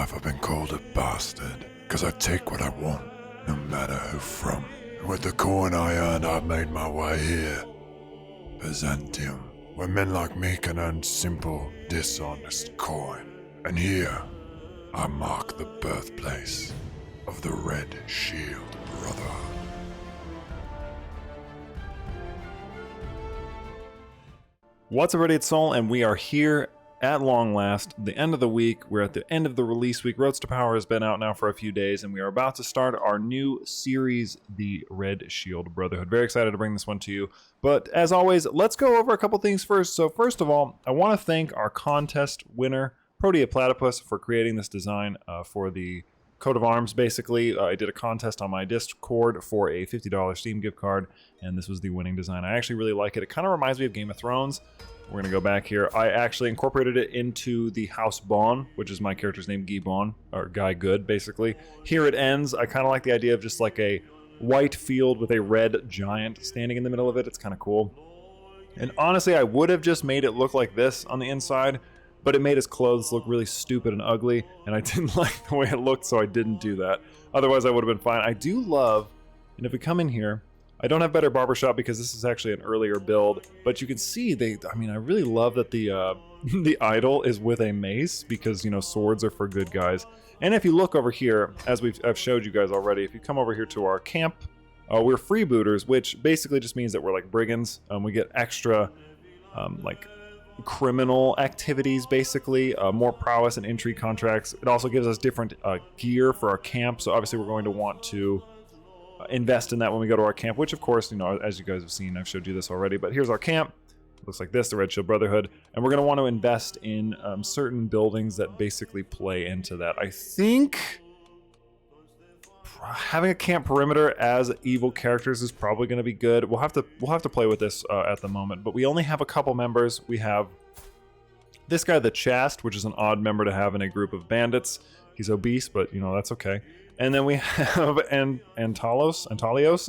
life I've been called a bastard, cause I take what I want, no matter who from. And with the coin I earned, I've made my way here. Byzantium, where men like me can earn simple, dishonest coin. And here, I mark the birthplace of the Red Shield Brotherhood. What's up, Radiant Soul, and we are here at long last, the end of the week. We're at the end of the release week. Roads to Power has been out now for a few days, and we are about to start our new series, the Red Shield Brotherhood. Very excited to bring this one to you. But as always, let's go over a couple things first. So first of all, I want to thank our contest winner, Protea Platypus, for creating this design for the coat of arms. Basically, I did a contest on my Discord for a $50 Steam gift card, and this was the winning design. I actually really like it. It kind of reminds me of Game of Thrones. We're gonna go back here. I actually incorporated it into the House Bon, which is my character's name, Guy Bon, or Guy Good, basically. Here it ends. I kind of like the idea of just like a white field with a red giant standing in the middle of it. It's kind of cool. And honestly, I would have just made it look like this on the inside, but it made his clothes look really stupid and ugly, and I didn't like the way it looked, so I didn't do that. Otherwise, I would have been fine. I do love, and if we come in here, I don't have better barbershop because this is actually an earlier build, but you can see I really love that the the idol is with a mace because, you know, swords are for good guys. And if you look over here, as I've showed you guys already, if you come over here to our camp, we're freebooters, which basically just means that we're like brigands. We get extra, like, criminal activities, basically, more prowess and intrigue contracts. It also gives us different gear for our camp, so obviously we're going to want to invest in that when we go to our camp, which of course, you know, as you guys have seen, I've showed you this already, but here's our camp. Looks like this, the Red Shield Brotherhood, and we're going to want to invest in certain buildings that basically play into that. I think having a camp perimeter as evil characters is probably going to be good. We'll have to play with this at the moment, but we only have a couple members. We have this guy, the Chast, which is an odd member to have in a group of bandits. He's obese, but you know, that's okay. And then we have Antalios,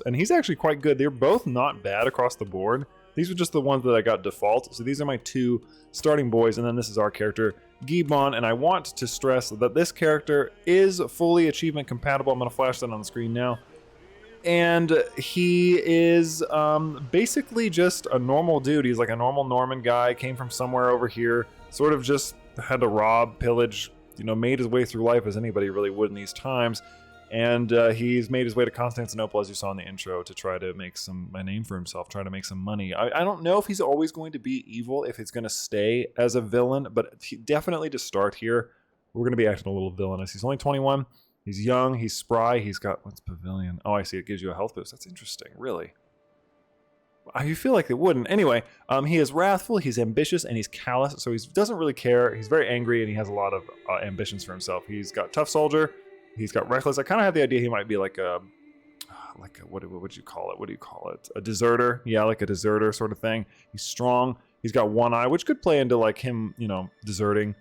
and he's actually quite good. They're both not bad across the board. These are just the ones that I got default. So these are my two starting boys, and then this is our character, Gibbon, and I want to stress that this character is fully achievement compatible. I'm going to flash that on the screen now. And he is basically just a normal dude. He's like a normal Norman guy, came from somewhere over here, sort of just had to rob, pillage, you know, made his way through life as anybody really would in these times. And he's made his way to Constantinople, as you saw in the intro, to try to make a name for himself, try to make some money. I don't know if he's always going to be evil, if he's going to stay as a villain, but definitely to start here, we're going to be acting a little villainous. He's only 21, he's young, he's spry, he's got, what's Pavilion? Oh, I see, it gives you a health boost. That's interesting, really. I feel like it wouldn't. Anyway, he is wrathful, he's ambitious, and he's callous, so he doesn't really care. He's very angry, and he has a lot of ambitions for himself. He's got tough soldier, he's got reckless. I kind of have the idea he might be like a what would you call it? What do you call it? A deserter? Yeah, like a deserter sort of thing. He's strong. He's got one eye, which could play into like him, you know, deserting.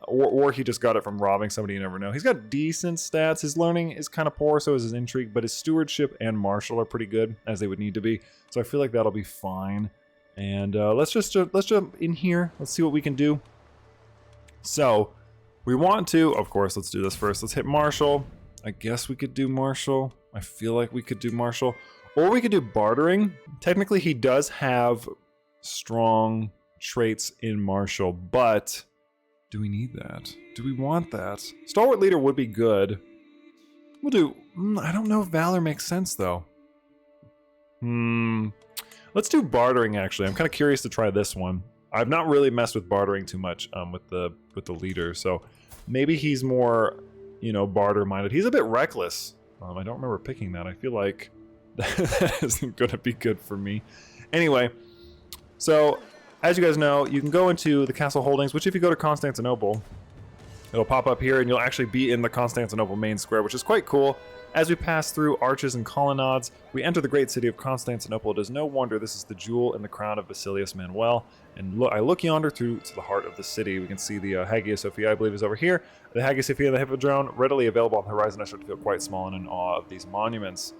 Or he just got it from robbing somebody, you never know. He's got decent stats. His learning is kind of poor, so is his intrigue, but his stewardship and martial are pretty good, as they would need to be. So I feel like that'll be fine. And let's jump in here. Let's see what we can do. So we want to, of course, let's do this first. Let's hit martial. I guess we could do martial. I feel like we could do martial. Or we could do bartering. Technically, he does have strong traits in martial, but do we need that? Do we want that? Stalwart leader would be good. We'll do, I don't know if valor makes sense though. Let's do bartering actually. I'm kind of curious to try this one. I've not really messed with bartering too much with the leader, so maybe he's more, you know, barter minded. He's a bit reckless. I don't remember picking that. I feel like that isn't going to be good for me. Anyway, so as you guys know, you can go into the castle holdings, which if you go to Constantinople, it'll pop up here and you'll actually be in the Constantinople main square, which is quite cool. As we pass through arches and colonnades, we enter the great city of Constantinople. It is no wonder this is the jewel in the crown of Basilius Manuel. And I look yonder through to the heart of the city. We can see the Hagia Sophia, I believe, is over here. The Hagia Sophia and the Hippodrome, readily available on the horizon. I start to feel quite small and in awe of these monuments.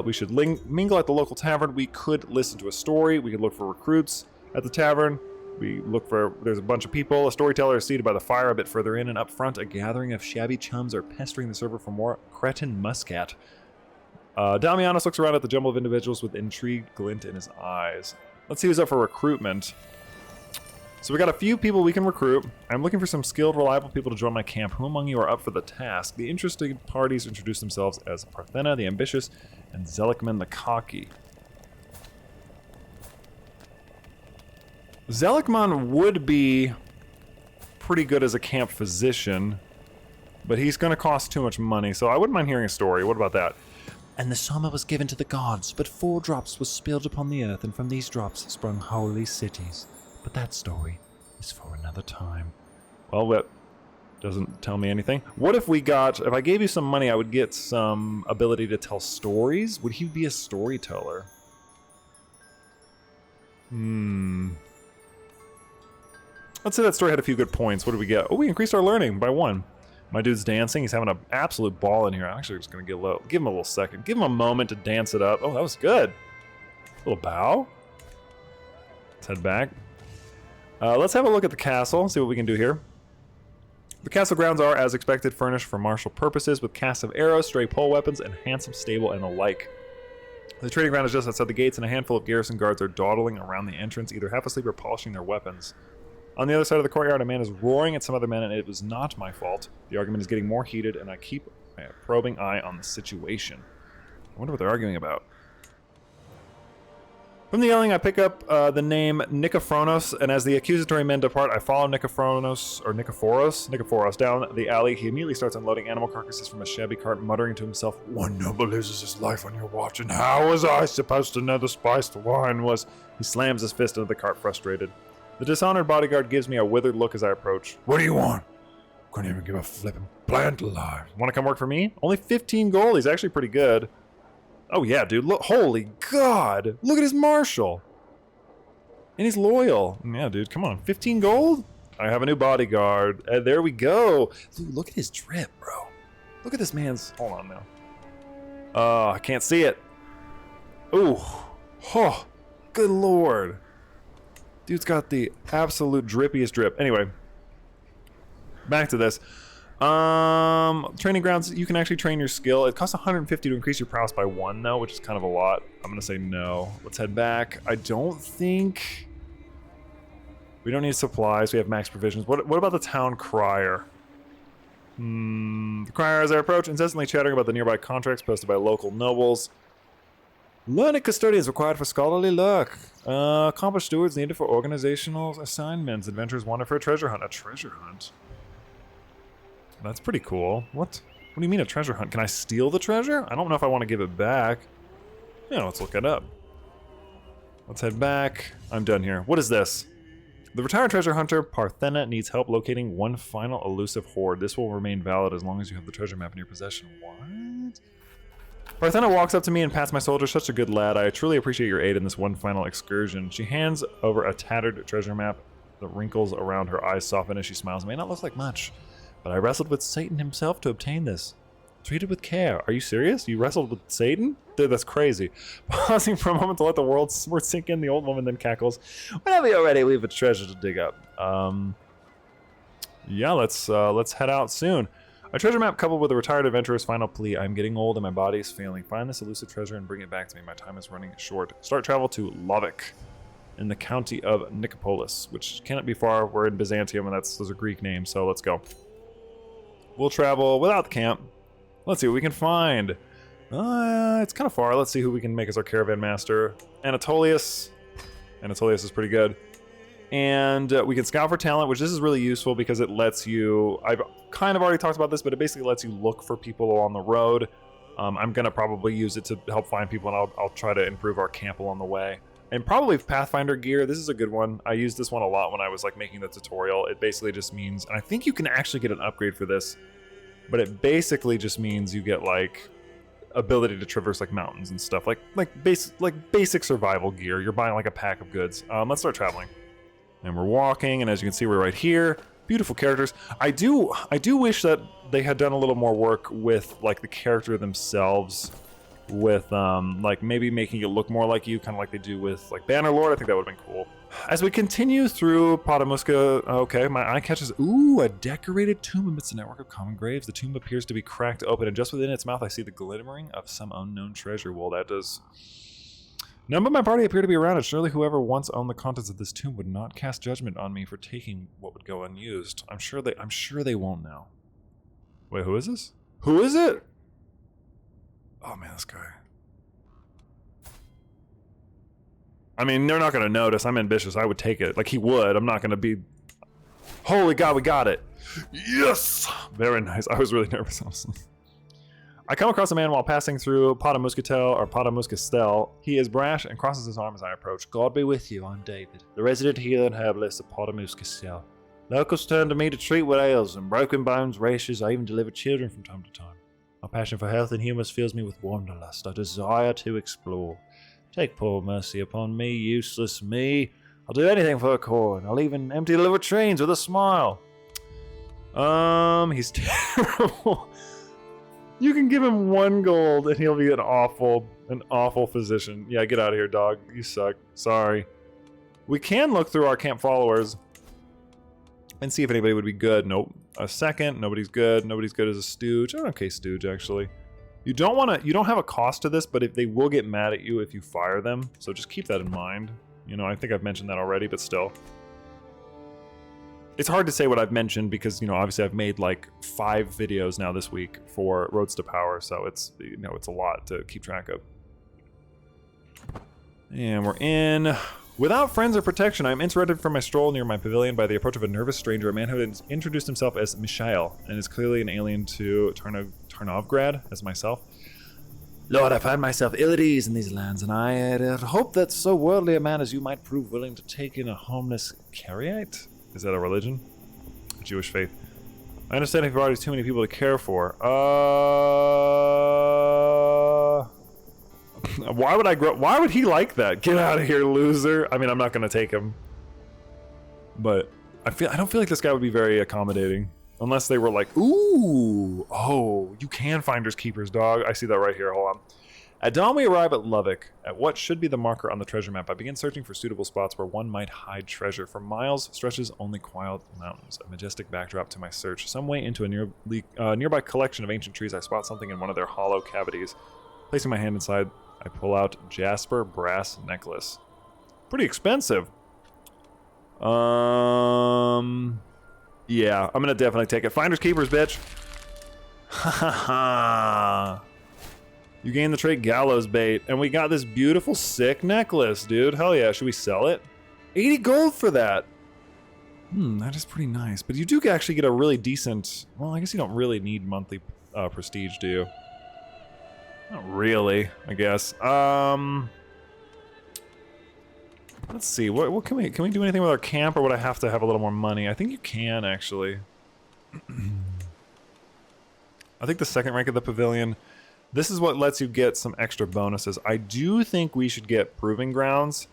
We should mingle at the local tavern. We could listen to a story. We could look for recruits at the tavern. We look for, there's a bunch of people. A storyteller is seated by the fire a bit further in, and up front, a gathering of shabby chums are pestering the server for more cretin muscat. Damianos looks around at the jumble of individuals with intrigued glint in his eyes. Let's see who's up for recruitment. So we got a few people we can recruit. I'm looking for some skilled, reliable people to join my camp. Who among you are up for the task? The interested parties introduce themselves as Parthena, the ambitious, and Zelikman, the cocky. Zelikman would be pretty good as a camp physician, but he's going to cost too much money, so I wouldn't mind hearing a story. What about that? And the summer was given to the gods, but 4 drops were spilled upon the earth, and from these drops sprung holy cities. But that story is for another time. Well, that doesn't tell me anything. What if we got, if I gave you some money, I would get some ability to tell stories? Would he be a storyteller? Let's say that story had a few good points. What did we get? Oh, we increased our learning by 1. My dude's dancing. He's having an absolute ball in here. I'm actually just going to give him a little second. Give him a moment to dance it up. Oh, that was good. A little bow. Let's head back. Let's have a look at the castle, see what we can do here. The castle grounds are, as expected, furnished for martial purposes with casts of arrows, stray pole weapons, and handsome stable and the like. The trading ground is just outside the gates, and a handful of garrison guards are dawdling around the entrance, either half asleep or polishing their weapons. On the other side of the courtyard, a man is roaring at some other men, and it was not my fault. The argument is getting more heated, and I keep a probing eye on the situation. I wonder what they're arguing about. From the yelling, I pick up the name Nikophoros, and as the accusatory men depart, I follow Nikophoros down the alley. He immediately starts unloading animal carcasses from a shabby cart, muttering to himself, One noble loses his life on your watch, and how was I supposed to know the spiced wine was... He slams his fist into the cart, frustrated. The dishonored bodyguard gives me a withered look as I approach. What do you want? Couldn't even give a flippin' plant alive. Want to come work for me? Only 15 gold. He's actually pretty good. Oh yeah, dude. Look, holy God. Look at his marshal. And he's loyal. Yeah, dude. Come on. 15 gold? I have a new bodyguard. There we go. Dude, look at his drip, bro. Look at this man's... Hold on now. I can't see it. Ooh. Oh, good Lord. Dude's got the absolute drippiest drip. Anyway, back to this. Training grounds, you can actually train your skill. It costs 150 to increase your prowess by 1 though, which is kind of a lot. I'm gonna say no. Let's head back. I don't think... We don't need supplies. We have max provisions. What about the town crier? The crier, as I approach, incessantly chattering about the nearby contracts posted by local nobles. Learned custodians required for scholarly work. Accomplished stewards needed for organizational assignments. Adventurers wanted for a treasure hunt. A treasure hunt? That's pretty cool. What do you mean a treasure hunt? Can I steal the treasure? I don't know if I want to give it back. Yeah, let's look it up. Let's head back. I'm done here. What is this? The retired treasure hunter, Parthena, needs help locating one final elusive hoard. This will remain valid as long as you have the treasure map in your possession. What? Parthena walks up to me and pats my shoulder. Such a good lad. I truly appreciate your aid in this one final excursion. She hands over a tattered treasure map. The wrinkles around her eyes soften as she smiles. It may not look like much, but I wrestled with Satan himself to obtain this. Treated with care. Are you serious? You wrestled with Satan? Dude, that's crazy. Pausing for a moment to let the word sink in, the old woman then cackles. Whenever you're ready, we have a treasure to dig up. Yeah, let's head out soon. A treasure map coupled with a retired adventurer's final plea. I'm getting old and my body is failing. Find this elusive treasure and bring it back to me. My time is running short. Start travel to Lovik in the county of Nicopolis, which cannot be far. We're in Byzantium, and those are Greek names, so let's go. We'll travel without the camp. Let's see what we can find. It's kind of far. Let's see who we can make as our caravan master. Anatolius. Anatolius is pretty good. And we can scout for talent, which this is really useful because it lets you... I've kind of already talked about this, but it basically lets you look for people along the road. I'm going to probably use it to help find people, and I'll try to improve our camp along the way. And probably Pathfinder gear. This is a good one. I used this one a lot when I was like making the tutorial. It basically just means... And I think you can actually get an upgrade for this. But it basically just means you get like ability to traverse like mountains and stuff. Like basic survival gear. You're buying like a pack of goods. Let's start traveling. And we're walking, and as you can see, we're right here. Beautiful characters. I do wish that they had done a little more work with like the character themselves, with like maybe making it look more like you, kind of like they do with like Bannerlord. I think that would have been cool. As we continue through Potamuska, okay, my eye catches, ooh, a decorated tomb amidst a network of common graves. The tomb appears to be cracked open, and just within its mouth I see the glimmering of some unknown treasure. Well, that does... None but my party appear to be around it. Surely whoever once owned the contents of this tomb would not cast judgment on me for taking what would go unused. I'm sure they won't now. Wait, who is this? Who is it? Oh man, this guy. I mean, they're not gonna notice. I'm ambitious. I would take it. Like, he would. I'm not gonna be... Holy God, we got it. Yes! Very nice. I was really nervous, honestly. I come across a man while passing through Potamuskastel. He is brash and crosses his arm as I approach. God be with you, I'm David, the resident healer and herbalist of Potamuskastel. Locals turn to me to treat what ails them, broken bones, rashes, I even deliver children from time to time. My passion for health and humour fills me with wanderlust, a desire to explore. Take poor mercy upon me, useless me. I'll do anything for a coin. I'll even empty the latrines with a smile. He's terrible. You can give him 1 gold and he'll be an awful physician. Yeah, get out of here, dog. You suck. Sorry. We can look through our camp followers and see if anybody would be good. Nope. A second. Nobody's good. Nobody's good as a stooge. Oh, okay, stooge, actually. You don't have a cost to this, but if they will get mad at you if you fire them. So just keep that in mind. You know, I think I've mentioned that already, but still. It's hard to say what I've mentioned because, you know, obviously I've made like 5 videos now this week for Roads to Power, so it's, you know, it's a lot to keep track of. And we're in. Without friends or protection, I am interrupted from my stroll near my pavilion by the approach of a nervous stranger, a man who has introduced himself as Mishael and is clearly an alien to Tarnovgrad, as myself. Lord, I find myself ill at ease in these lands, and I had hoped that so worldly a man as you might prove willing to take in a homeless Cariite. Is that a religion? A Jewish faith. I understand if you've already too many people to care for. Why would he like that? Get out of here, loser. I mean, I'm not gonna take him. But I don't feel like this guy would be very accommodating. Unless they were like, ooh, oh, you can finders keepers, dog. I see that right here, hold on. At dawn, we arrive at Lovick, at what should be the marker on the treasure map. I begin searching for suitable spots where one might hide treasure. For miles stretches only quiet mountains, a majestic backdrop to my search. Some way into a nearby collection of ancient trees, I spot something in one of their hollow cavities. Placing my hand inside, I pull out Jasper brass necklace. Pretty expensive. Yeah, I'm gonna definitely take it. Finders keepers, bitch. Ha ha ha. You gain the trait Gallows Bait, and we got this beautiful, sick necklace, dude. Hell yeah, should we sell it? 80 gold for that. That is pretty nice. But you do actually get a really decent... Well, I guess you don't really need monthly prestige, do you? Not really, I guess. Let's see, what can we do anything with our camp, or would I have to have a little more money? I think you can, actually. I think the second rank of the pavilion... This is what lets you get some extra bonuses. I do think we should get Proving Grounds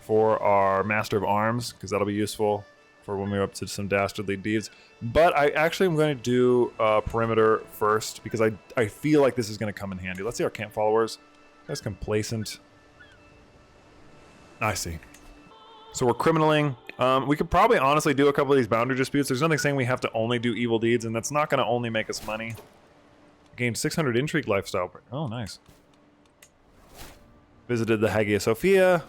for our Master of Arms, because that'll be useful for when we're up to some dastardly deeds. But I actually am going to do Perimeter first, because I feel like this is going to come in handy. Let's see our camp followers. Guys complacent. I see. So we're criminaling. We could probably honestly do a couple of these boundary disputes. There's nothing saying we have to only do evil deeds, and that's not going to only make us money. Gained 600 intrigue lifestyle. Oh, nice. Visited the Hagia Sophia.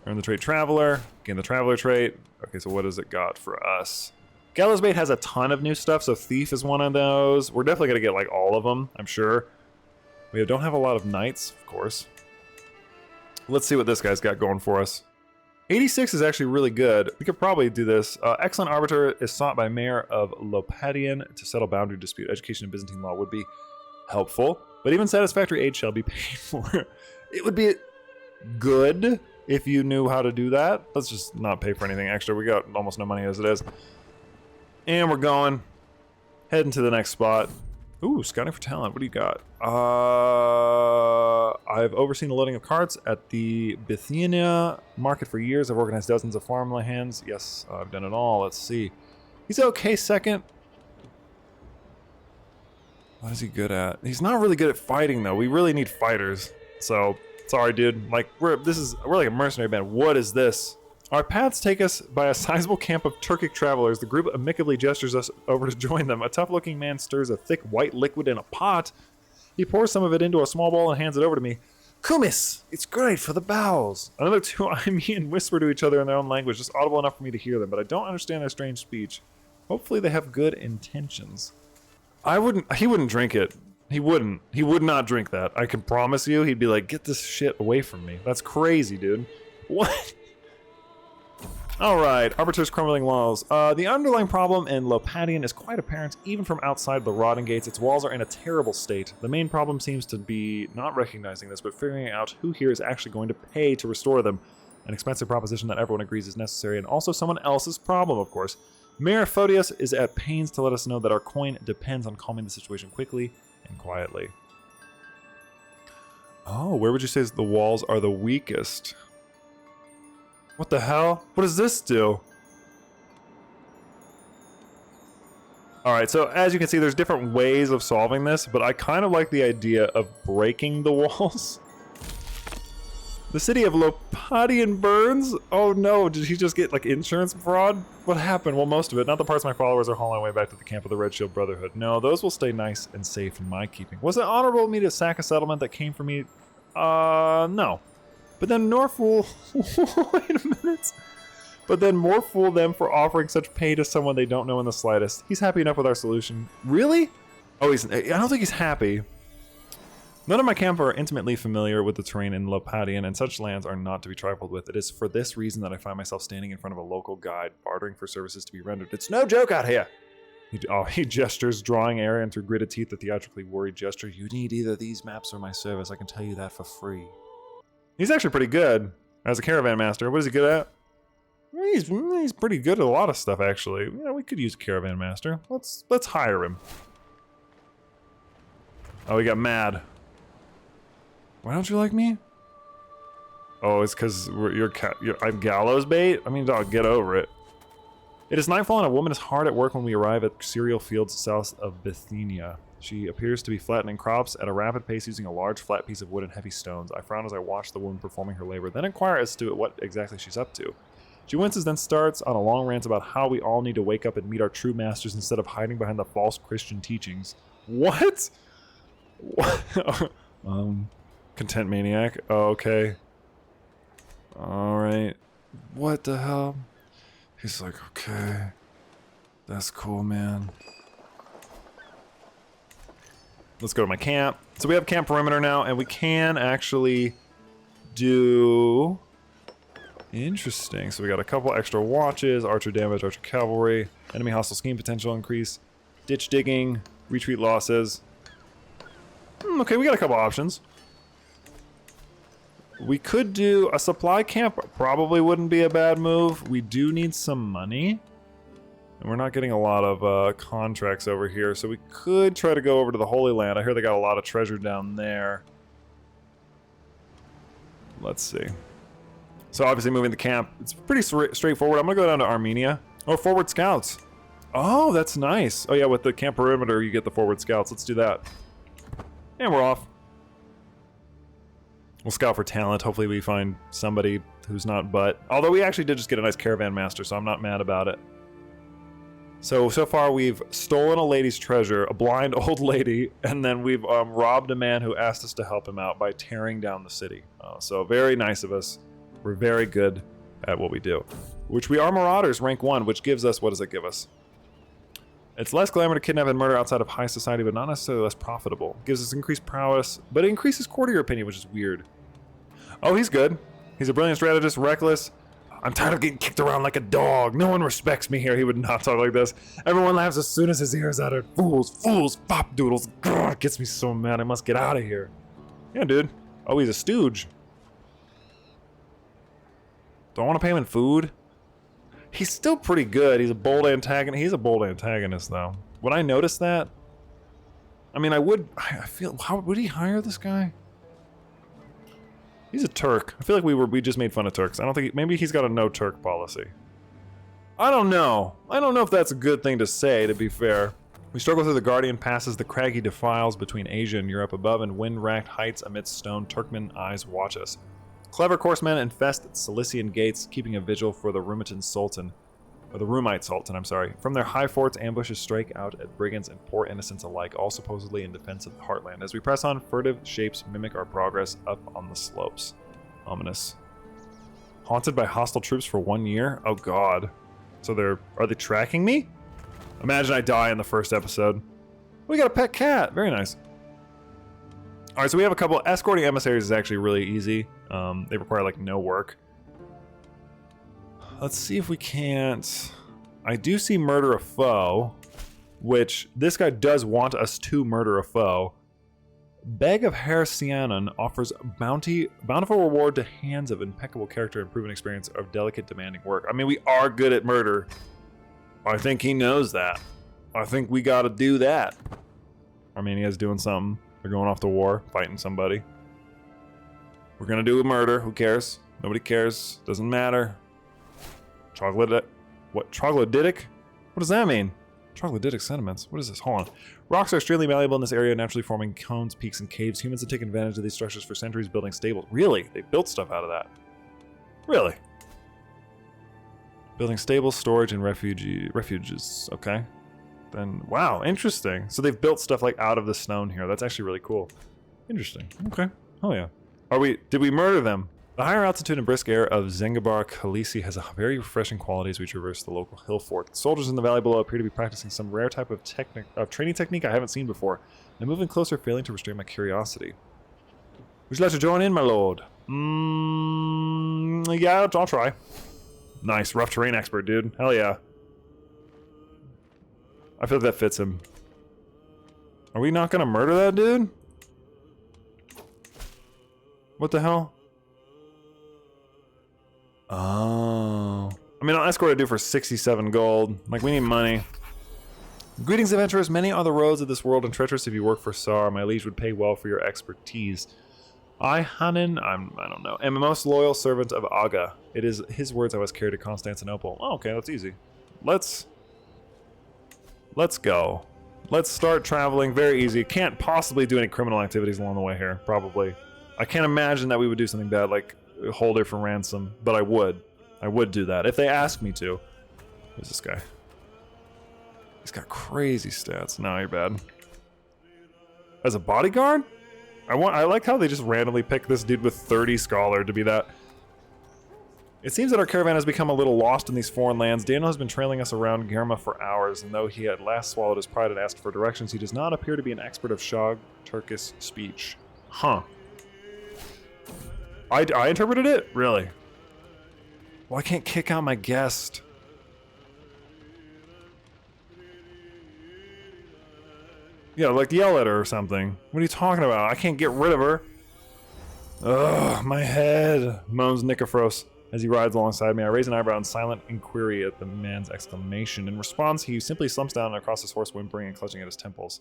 Earned the trait Traveler. Gained the Traveler trait. Okay, so what has it got for us? Gallows Bait has a ton of new stuff, so Thief is one of those. We're definitely going to get like all of them, I'm sure. We don't have a lot of knights, of course. Let's see what this guy's got going for us. 86 is actually really good. We could probably do this. Excellent Arbiter is sought by Mayor of Lopadian to settle boundary dispute. Education in Byzantine law would be helpful, but even satisfactory aid shall be paid for. It would be good if you knew how to do that. Let's just not pay for anything extra. We got almost no money as it is. And we're going. Heading to the next spot. Ooh, scouting for talent. What do you got? I've overseen the loading of carts at the Bithynia market for years. I've organized dozens of farmlands. Yes, I've done it all. Let's see. He's okay second. What is he good at? He's not really good at fighting, though. We really need fighters. So, sorry, dude. Like, we're like a mercenary band. What is this? Our paths take us by a sizable camp of Turkic travelers. The group amicably gestures us over to join them. A tough-looking man stirs a thick white liquid in a pot. He pours some of it into a small bowl and hands it over to me. Kumis! It's great for the bowels. Another two eye me and whisper to each other in their own language, just audible enough for me to hear them, but I don't understand their strange speech. Hopefully they have good intentions. He wouldn't drink it. He wouldn't. He would not drink that. I can promise you. He'd be like, get this shit away from me. That's crazy, dude. What? Alright, Arbiter's crumbling walls. The underlying problem in Lopatian is quite apparent even from outside the rotting gates. Its walls are in a terrible state. The main problem seems to be not recognizing this, but figuring out who here is actually going to pay to restore them. An expensive proposition that everyone agrees is necessary, and also someone else's problem, of course. Mayor Photius is at pains to let us know that our coin depends on calming the situation quickly and quietly. Oh, where would you say the walls are the weakest? What the hell? What does this do? Alright, so as you can see, there's different ways of solving this, but I kind of like the idea of breaking the walls. The city of Lopatian burns? Oh no, did he just get like insurance fraud? What happened? Well, most of it. Not the parts my followers are hauling away back to the camp of the Red Shield Brotherhood. No, those will stay nice and safe in my keeping. Was it honorable of me to sack a settlement that came from me? No. But then Norfool... Wait a minute. But then more fool them for offering such pay to someone they don't know in the slightest. He's happy enough with our solution. Really? Oh, I don't think he's happy. None of my camp are intimately familiar with the terrain in Lopatian, and such lands are not to be trifled with. It is for this reason that I find myself standing in front of a local guide, bartering for services to be rendered. It's no joke out here! He gestures, drawing air in through gritted teeth, a theatrically worried gesture. You need either these maps or my service. I can tell you that for free. He's actually pretty good as a caravan master. What is he good at? He's pretty good at a lot of stuff, actually. You know, we could use a caravan master. Let's hire him. Oh, he got mad. Why don't you like me? Oh, it's because I'm gallows bait? I mean, dog, get over it. It is nightfall and a woman is hard at work when we arrive at cereal fields south of Bithynia. She appears to be flattening crops at a rapid pace using a large flat piece of wood and heavy stones. I frown as I watch the woman performing her labor, then inquire as to what exactly she's up to. She winces, then starts on a long rant about how we all need to wake up and meet our true masters instead of hiding behind the false Christian teachings. What? What? Content maniac. Oh, okay. Alright. What the hell? He's like, okay. That's cool, man. Let's go to my camp. So we have camp perimeter now, and we can actually do... Interesting. So we got a couple extra watches, archer damage, archer cavalry, enemy hostile scheme potential increase, ditch digging, retreat losses. Okay, we got a couple options. We could do a supply camp. Probably wouldn't be a bad move. We do need some money. And we're not getting a lot of contracts over here, so we could try to go over to the Holy Land. I hear they got a lot of treasure down there. Let's see. So obviously moving the camp, it's pretty straightforward. I'm going to go down to Armenia. Oh, forward scouts. Oh, that's nice. Oh yeah, with the camp perimeter, you get the forward scouts. Let's do that. And we're off. We'll scout for talent. Hopefully we find somebody who's not butt. Although we actually did just get a nice caravan master, so I'm not mad about it. So far we've stolen a lady's treasure, a blind old lady, and then we've robbed a man who asked us to help him out by tearing down the city. So very nice of us. We're very good at what we do. Which we are Marauders, rank 1, which gives us, what does it give us? It's less glamour to kidnap and murder outside of high society, but not necessarily less profitable. Gives us increased prowess, but it increases courtier opinion, which is weird. Oh, he's good. He's a brilliant strategist, reckless. I'm tired of getting kicked around like a dog. No one respects me here. He would not talk like this. Everyone laughs as soon as his ears uttered. Fools, fools, fop doodles. Grr, it gets me so mad. I must get out of here. Yeah, dude. Oh, he's a stooge. Don't want to pay him in food. He's still pretty good. He's a bold antagonist. He's a bold antagonist, though. Would I notice that? I mean, I would. I feel. How would he hire this guy? He's a Turk. I feel like we just made fun of Turks. I don't think maybe he's got a no Turk policy. I don't know. I don't know if that's a good thing to say, to be fair. We struggle through the Guardian passes, the craggy defiles between Asia and Europe above, and wind-racked heights amidst stone Turkmen eyes watch us. Clever coursemen infest Cilician gates, keeping a vigil for the Rumite Sultan. Or the Rumite Sultan, I'm sorry. From their high forts, ambushes strike out at brigands and poor innocents alike, all supposedly in defense of the heartland. As we press on, furtive shapes mimic our progress up on the slopes. Ominous. Haunted by hostile troops for 1 year? Oh god. So are they tracking me? Imagine I die in the first episode. We got a pet cat. Very nice. Alright, so we have a couple. Escorting emissaries is actually really easy. They require like no work. Let's see if we can't... I do see murder a foe, which this guy does want us to murder a foe. Beg of Heresianon offers bountiful reward to hands of impeccable character and proven experience of delicate, demanding work. I mean, we are good at murder. I think he knows that. I think we gotta do that. Armenia's doing something. They're going off to war, fighting somebody. We're gonna do a murder. Who cares? Nobody cares. Doesn't matter. Troglodytic? What does that mean? Troglodytic sediments. What is this? Hold on. Rocks are extremely malleable in this area, naturally forming cones, peaks, and caves. Humans have taken advantage of these structures for centuries, building stables. Really? They built stuff out of that. Really? Building stables, storage, and refuges. Okay. Then, wow, interesting. So they've built stuff like out of the stone here. That's actually really cool. Interesting. Okay. Oh yeah. Did we murder them? The higher altitude and brisk air of Zengabar Khaleesi has a very refreshing quality as we traverse the local hill fort. The soldiers in the valley below appear to be practicing some rare type of training technique I haven't seen before. I'm moving closer, failing to restrain my curiosity. Would you like to join in, my lord? Yeah, I'll try. Nice, rough terrain expert, dude. Hell yeah. I feel like that fits him. Are we not gonna murder that dude? What the hell? Oh. I mean, I'll escort a dude for 67 gold. Like, we need money. Greetings, adventurers. Many are the roads of this world, and treacherous if you work for Sar. My liege would pay well for your expertise. I, Hanan, I don't know, am a most loyal servant of Aga. It is his words I was carried to Constantinople. Oh, okay, that's easy. Let's go. Let's start traveling. Very easy. Can't possibly do any criminal activities along the way here, probably. I can't imagine that we would do something bad, like hold her for ransom, but I would. I would do that if they asked me to. Who's this guy? He's got crazy stats. No, you're bad. As a bodyguard? I like how they just randomly pick this dude with 30 scholar to be that. It seems that our caravan has become a little lost in these foreign lands. Daniel has been trailing us around Germa for hours, and though he had last swallowed his pride and asked for directions, he does not appear to be an expert of Shog Turkish speech. Huh. I interpreted it? Really? Well, I can't kick out my guest. Yeah, like yell at her or something. What are you talking about? I can't get rid of her. Ugh, my head, moans Nikophoros as he rides alongside me. I raise an eyebrow in silent inquiry at the man's exclamation. In response, he simply slumps down across his horse, whimpering and clutching at his temples.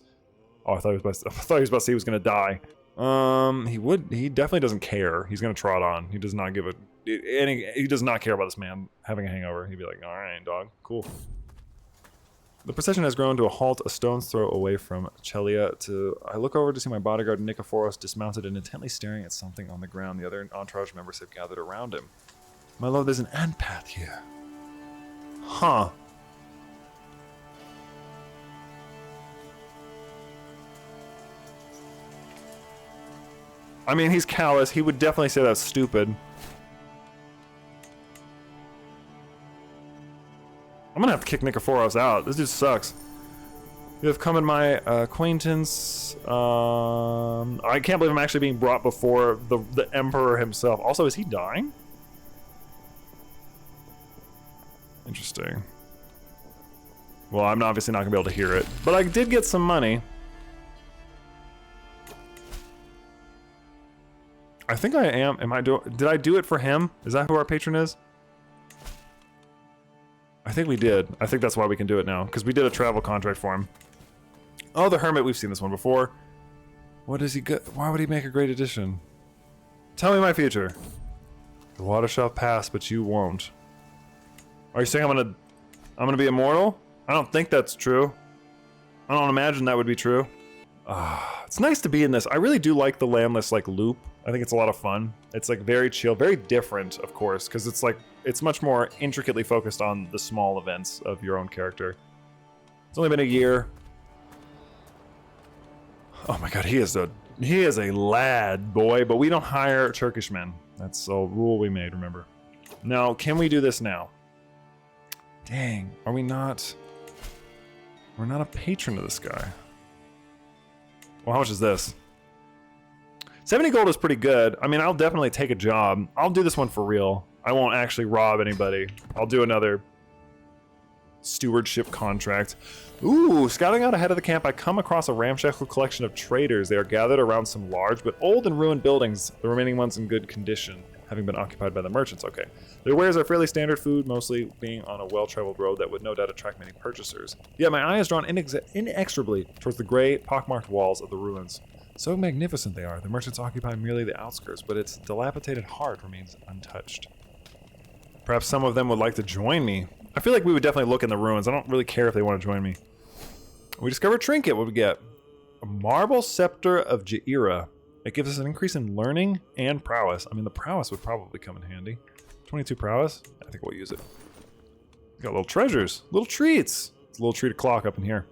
Oh, I thought he was about to say he was gonna die. He definitely doesn't care. He's gonna trot on. He does not give he does not care about this man having a hangover. He'd be like, all right, dog, cool. The procession has grown to a halt a stone's throw away from Chelia. I look over to see my bodyguard Nikophoros dismounted and intently staring at something on the ground. The other entourage members have gathered around him. My lord, there's an ant path here. Huh. I mean, he's callous. He would definitely say that's stupid. I'm gonna have to kick Nikophoros out. This dude sucks. You have come in my acquaintance. I can't believe I'm actually being brought before the Emperor himself. Also, is he dying? Interesting. Well, I'm obviously not gonna be able to hear it, but I did get some money. I think I am. Did I do it for him? Is that who our patron is? I think we did. I think that's why we can do it now, because we did a travel contract for him. Oh, the Hermit. We've seen this one before. What does he get? Why would he make a great addition? Tell me my future. The water shall pass, but you won't. Are you saying I'm gonna be immortal? I don't think that's true. I don't imagine that would be true. It's nice to be in this. I really do like the landless like loop. I think it's a lot of fun. It's like very chill, very different, of course, because it's like it's much more intricately focused on the small events of your own character. It's only been a year. Oh my god, he is a lad, boy, but we don't hire Turkish men. That's a rule we made, remember. Now, can we do this now? Dang, are we not? We're not a patron of this guy. Well, how much is this? 70 gold is pretty good. I mean, I'll definitely take a job. I'll do this one for real. I won't actually rob anybody. I'll do another stewardship contract. Ooh, scouting out ahead of the camp, I come across a ramshackle collection of traders. They are gathered around some large but old and ruined buildings, the remaining ones in good condition, having been occupied by the merchants. Okay. Their wares are fairly standard food, mostly being on a well-traveled road that would no doubt attract many purchasers. Yet my eye is drawn inexorably towards the gray, pockmarked walls of the ruins. So magnificent they are, the merchants occupy merely the outskirts, but its dilapidated heart remains untouched. Perhaps some of them would like to join me. I feel like we would definitely look in the ruins. I don't really care if they want to join me. We discover a trinket. What do we get? A marble scepter of Jaira. It gives us an increase in learning and prowess. I mean, the prowess would probably come in handy. 22 prowess? I think we'll use it. Got little treasures, little treats. It's a little treat o'clock up in here.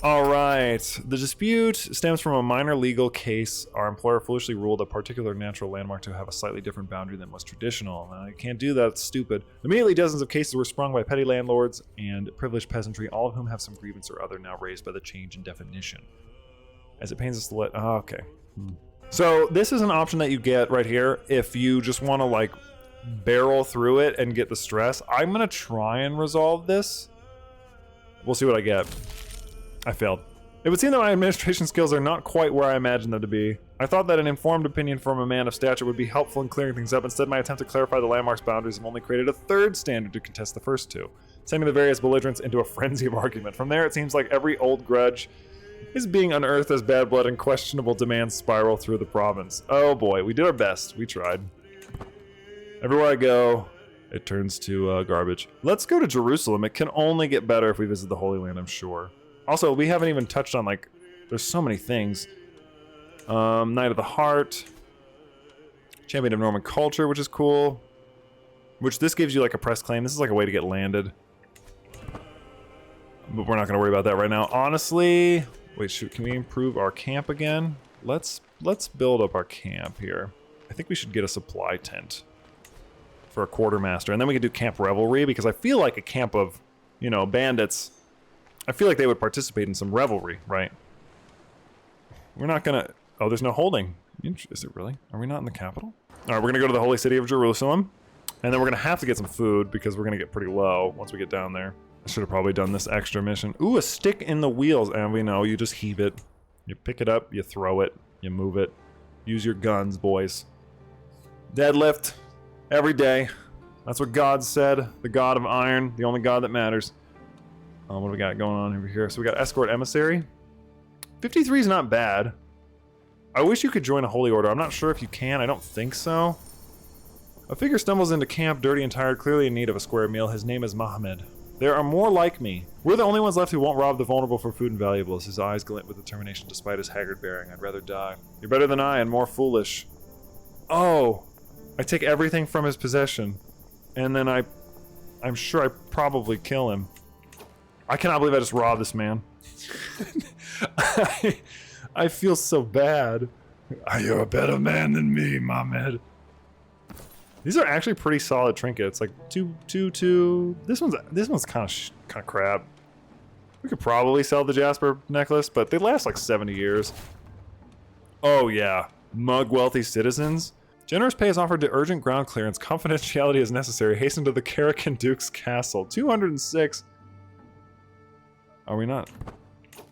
All right. The dispute stems from a minor legal case. Our employer foolishly ruled a particular natural landmark to have a slightly different boundary than was traditional. You can't do that. It's stupid. Immediately, dozens of cases were sprung by petty landlords and privileged peasantry, all of whom have some grievance or other now raised by the change in definition. As it pains us to let... Oh, okay. So this is an option that you get right here if you just want to, like, barrel through it and get the stress. I'm going to try and resolve this. We'll see what I get. I failed. It would seem that my administration skills are not quite where I imagined them to be. I thought that an informed opinion from a man of stature would be helpful in clearing things up. Instead, my attempt to clarify the landmark's boundaries have only created a third standard to contest the first two, sending the various belligerents into a frenzy of argument. From there, it seems like every old grudge is being unearthed as bad blood and questionable demands spiral through the province. Oh boy, we did our best. We tried. Everywhere I go, it turns to garbage. Let's go to Jerusalem. It can only get better if we visit the Holy Land, I'm sure. Also, we haven't even touched on, like, there's so many things. Knight of the Heart. Champion of Norman Culture, which is cool. Which this gives you, like, a press claim. This is like a way to get landed. But we're not going to worry about that right now. Honestly, wait, can we improve our camp again? Let's build up our camp here. I think we should get a supply tent for a quartermaster. And then we can do camp revelry, because I feel like a camp of, you know, bandits... I feel like they would participate in some revelry, right? We're not gonna... Oh, there's no holding. Is it really? Are we not in the capital? Alright, we're gonna go to the holy city of Jerusalem. And then we're gonna have to get some food because we're gonna get pretty low once we get down there. I should have probably done this extra mission. Ooh, a stick in the wheels. And we know, you just heave it. You pick it up, you throw it, you move it. Use your guns, boys. Deadlift. Every day. That's what God said. The God of iron. The only God that matters. What do we got going on over here? So we got Escort Emissary. 53 is not bad. I wish you could join a holy order. I'm not sure if you can. I don't think so. A figure stumbles into camp, dirty and tired, clearly in need of a square meal. His name is Mohammed. There are more like me. We're the only ones left who won't rob the vulnerable for food and valuables. His eyes glint with determination despite his haggard bearing. I'd rather die. You're better than I and more foolish. Oh, I take everything from his possession. And then I'm sure I probably kill him. I cannot believe I just robbed this man. I feel so bad. You're a better man than me, Mohammed. These are actually pretty solid trinkets. Like two. This one's kind of crap. We could probably sell the Jasper necklace, but they last like 70 years. Oh yeah, mug wealthy citizens. Generous pay is offered to urgent ground clearance. Confidentiality is necessary. Hasten to the Karakin Duke's castle. 206. Are we not?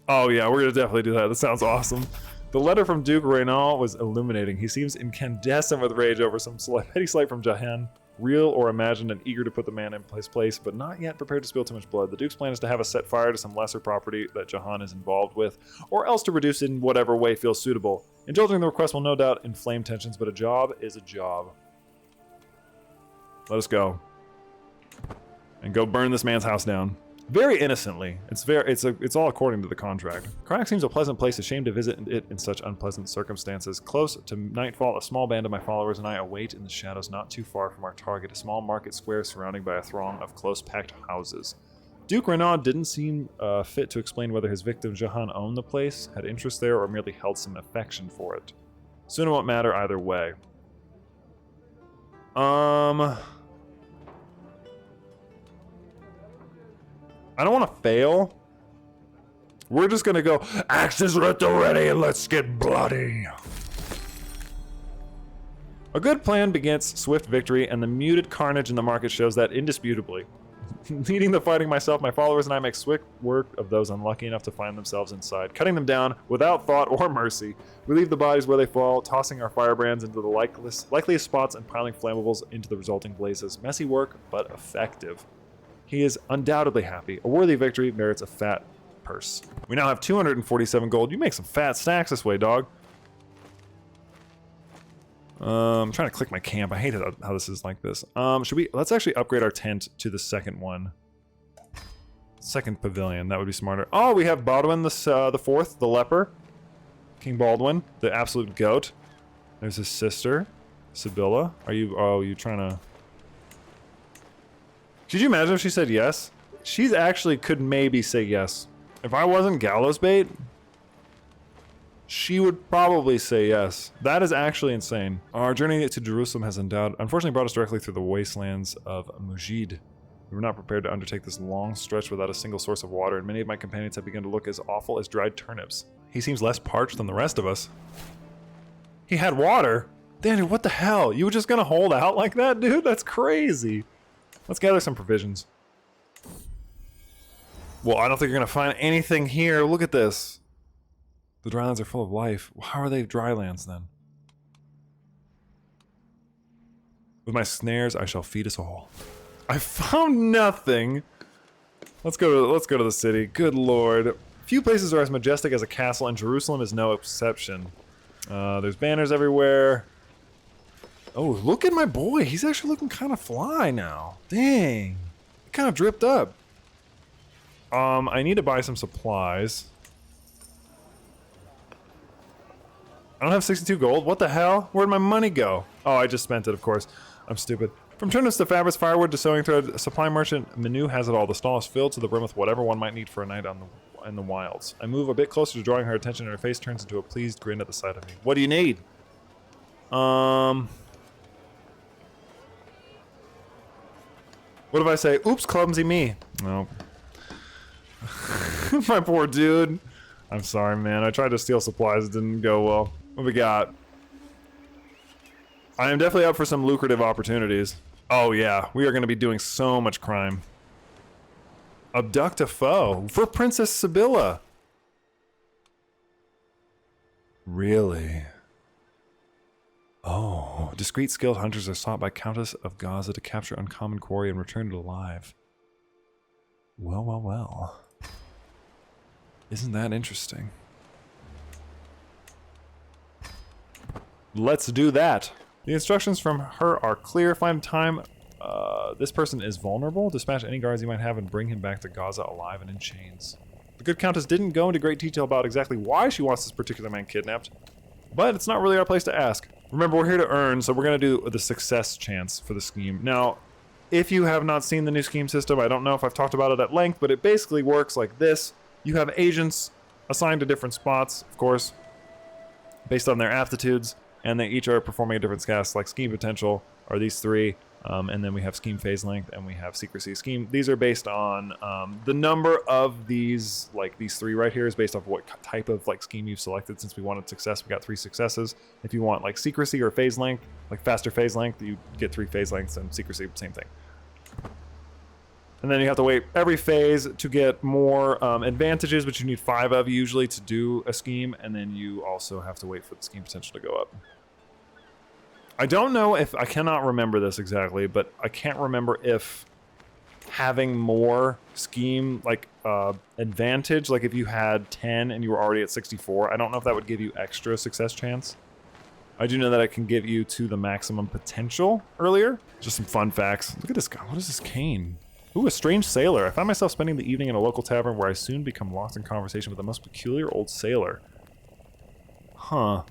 Oh yeah, we're gonna definitely do that. That sounds awesome. The letter from Duke Reynal was illuminating. He seems incandescent with rage over some petty slight from Jahan, real or imagined, and eager to put the man in his place, but not yet prepared to spill too much blood. The Duke's plan is to have us set fire to some lesser property that Jahan is involved with, or else to reduce it in whatever way feels suitable. Indulging the request will no doubt inflame tensions, but a job is a job. Let us go. And go burn this man's house down. very innocently. It's all according to the contract. Karnak seems a pleasant place, a shame to visit it in such unpleasant circumstances. Close to nightfall, a small band of my followers and I await in the shadows not too far from our target, a small market square surrounded by a throng of close-packed houses. Duke Renaud didn't seem fit to explain whether his victim Jahan owned the place, had interest there, or merely held some affection for it. Soon it won't matter either way. I don't want to fail. We're just gonna go, axes at the ready and let's get bloody. A good plan begets swift victory, and the muted carnage in the market shows that indisputably. Leading the fighting myself, my followers and I make swift work of those unlucky enough to find themselves inside, cutting them down without thought or mercy. We leave the bodies where they fall, tossing our firebrands into the likeliest spots and piling flammables into the resulting blazes. Messy work, but effective. He is undoubtedly happy. A worthy victory merits a fat purse. We now have 247 gold. You make some fat stacks this way, dog. I'm trying to click my camp. I hate it how this is like this. Let's actually upgrade our tent to the second one. Second pavilion, that would be smarter. Oh, we have Baldwin the fourth, the leper. King Baldwin, the absolute goat. There's his sister, Sibylla. You trying to... Could you imagine if she said yes? She's actually could maybe say yes. If I wasn't gallows bait, she would probably say yes. That is actually insane. Our journey to Jerusalem has unfortunately brought us directly through the wastelands of Mujid. We were not prepared to undertake this long stretch without a single source of water, and many of my companions have begun to look as awful as dried turnips. He seems less parched than the rest of us. He had water? Daniel, what the hell? You were just gonna hold out like that, dude? That's crazy. Let's gather some provisions. Well, I don't think you're gonna find anything here. Look at this. The drylands are full of life. How are they drylands then? With my snares, I shall feed us all. I found nothing. Let's go to the city. Good lord. Few places are as majestic as a castle, and Jerusalem is no exception. There's banners everywhere. Oh, look at my boy. He's actually looking kind of fly now. Dang. He kind of dripped up. I need to buy some supplies. I don't have 62 gold. What the hell? Where'd my money go? Oh, I just spent it, of course. I'm stupid. From turnips to fabrics, firewood to sewing thread, supply merchant Manu has it all. The stall is filled to the brim with whatever one might need for a night in the wilds. I move a bit closer to drawing her attention, and her face turns into a pleased grin at the sight of me. What do you need? What if I say, oops, clumsy me? No. My poor dude. I'm sorry, man. I tried to steal supplies. It didn't go well. What we got? I am definitely up for some lucrative opportunities. Oh yeah, we are going to be doing so much crime. Abduct a foe for Princess Sibylla. Really? Oh, discreet skilled hunters are sought by Countess of Gaza to capture uncommon quarry and return it alive. Well, well, well. Isn't that interesting? Let's do that. The instructions from her are clear. Find time. This person is vulnerable. Dispatch any guards you might have and bring him back to Gaza alive and in chains. The good Countess didn't go into great detail about exactly why she wants this particular man kidnapped, but it's not really our place to ask. Remember, we're here to earn, so we're going to do the success chance for the scheme. Now, if you have not seen the new scheme system, I don't know if I've talked about it at length, but it basically works like this. You have agents assigned to different spots, of course, based on their aptitudes, and they each are performing a different task, like scheme potential are these three, and then we have scheme phase length, and we have secrecy. Scheme, these are based on the number of these, like these three right here is based off what type of like scheme you've selected. Since we wanted success, we got 3 successes. If you want like secrecy or phase length, like faster phase length, you get 3 phase lengths, and secrecy, same thing. And then you have to wait every phase to get more advantages, which you need 5 of usually to do a scheme, and then you also have to wait for the scheme potential to go up. I don't know if, I cannot remember this exactly, but I can't remember if having more scheme, like advantage, like if you had 10 and you were already at 64, I don't know if that would give you extra success chance. I do know that it can give you to the maximum potential earlier. Just some fun facts. Look at this guy. What is this cane? Ooh, a strange sailor. I found myself spending the evening in a local tavern where I soon become lost in conversation with the most peculiar old sailor. Huh.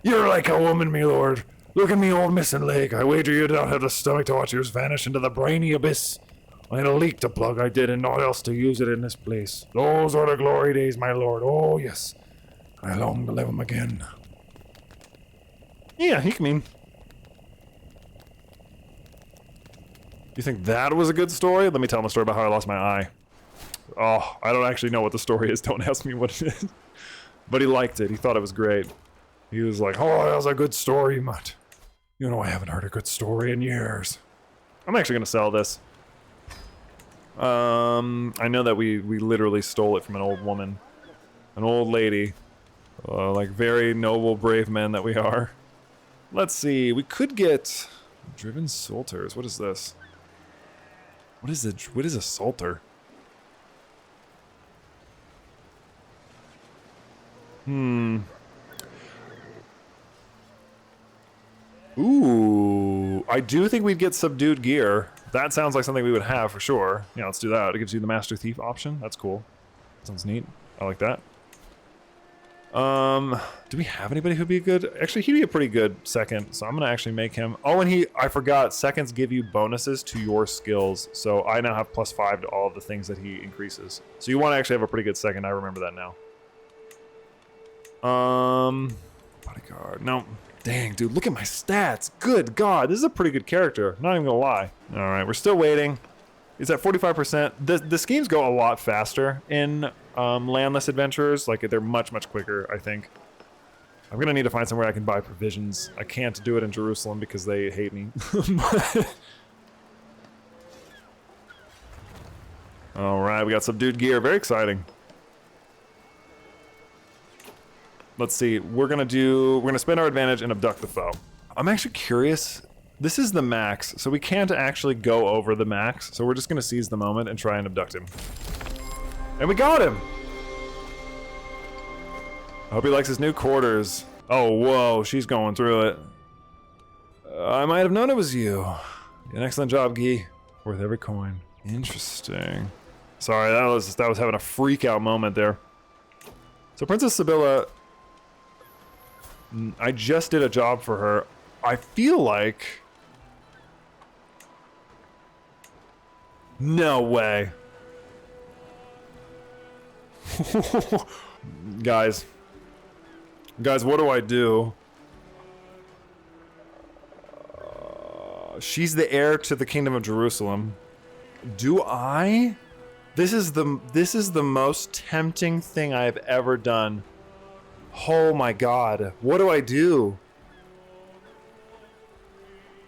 You're like a woman, me lord. Look at me old missing leg. I wager you don't have the stomach to watch yours vanish into the briny abyss. I had a leak to plug, I did, and naught else to use it in this place. Those are the glory days, my lord. Oh, yes. I long to live them again. Yeah, he can mean. You think that was a good story? Let me tell him a story about how I lost my eye. Oh, I don't actually know what the story is. Don't ask me what it is. But he liked it. He thought it was great. He was like, Oh, that was a good story, Mutt. You know I haven't heard a good story in years. I'm actually going to sell this. I know that we literally stole it from an old woman. An old lady. Like very noble, brave men that we are. Let's see. We could get driven salters. What is this? What is a salter? Ooh, I do think we'd get subdued gear. That sounds like something we would have for sure. Yeah, let's do that. It gives you the Master Thief option. That's cool. Sounds neat. I like that. Do we have anybody who'd be good? Actually, he'd be a pretty good second, so I'm gonna actually make him. Oh, and I forgot, seconds give you bonuses to your skills, so I now have +5 to all of the things that he increases. So you want to actually have a pretty good second. I remember that now. Bodyguard. No. Dang, dude, look at my stats. Good God, this is a pretty good character. Not even gonna lie. All right, we're still waiting. It's at 45%. The schemes go a lot faster in landless adventurers. Like, they're much, much quicker, I think. I'm gonna need to find somewhere I can buy provisions. I can't do it in Jerusalem because they hate me. All right, we got subdued gear. Very exciting. Let's see. We're gonna spend our advantage and abduct the foe. I'm actually curious. This is the max, so we can't actually go over the max. So we're just gonna seize the moment and try and abduct him. And we got him! I hope he likes his new quarters. Oh, whoa, she's going through it. I might have known it was you. An excellent job, Guy. Worth every coin. Interesting. Sorry, that was having a freak out moment there. So Princess Sibylla, I just did a job for her. I feel like... No way. Guys, what do I do? She's the heir to the Kingdom of Jerusalem. Do I? This is the most tempting thing I've ever done. Oh my God. What do I do?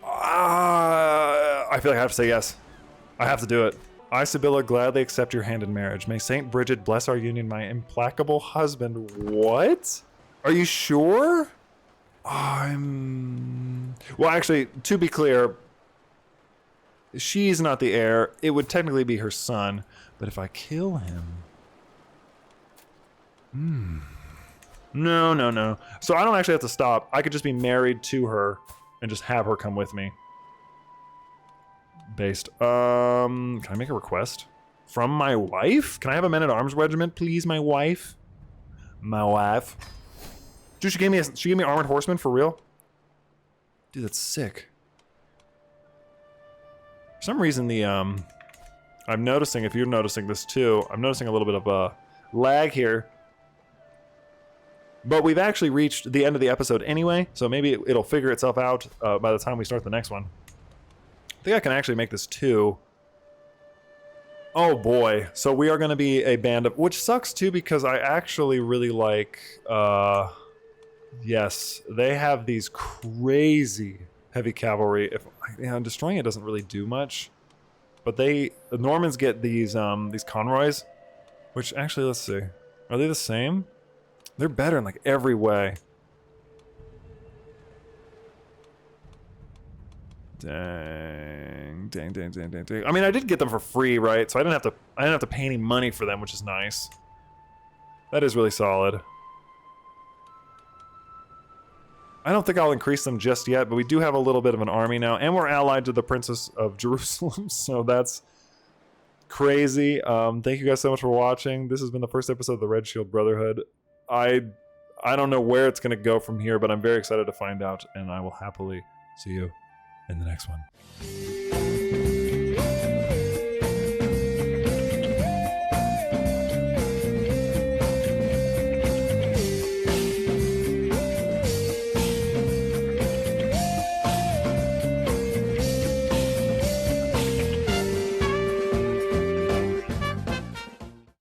I feel like I have to say yes. I have to do it. I, Sibylla, gladly accept your hand in marriage. May Saint Bridget bless our union, my implacable husband. What? Are you sure? Well, actually, to be clear, she's not the heir. It would technically be her son. But if I kill him... No. So I don't actually have to stop. I could just be married to her and just have her come with me. Can I make a request? From my wife? Can I have a men-at-arms regiment, please, my wife? My wife. Dude, she gave me armored horsemen for real? Dude, that's sick. For some reason I'm noticing, if you're noticing this too, I'm noticing a little bit of a lag here. But we've actually reached the end of the episode anyway, so maybe it'll figure itself out by the time we start the next one. I think I can actually make this 2. Oh boy. So we are going to be a band of... Which sucks too, because I actually really like... yes, they have these crazy heavy cavalry. Destroying it doesn't really do much. But the Normans get these convoys. Which, actually, let's see. Are they the same? They're better in like every way. Dang. I mean, I did get them for free, right? So I didn't have to pay any money for them, which is nice. That is really solid. I don't think I'll increase them just yet, but we do have a little bit of an army now, and we're allied to the Princess of Jerusalem, so that's crazy. Thank you guys so much for watching. This has been the first episode of the Red Shield Brotherhood. I don't know where it's going to go from here, but I'm very excited to find out, and I will happily see you in the next one.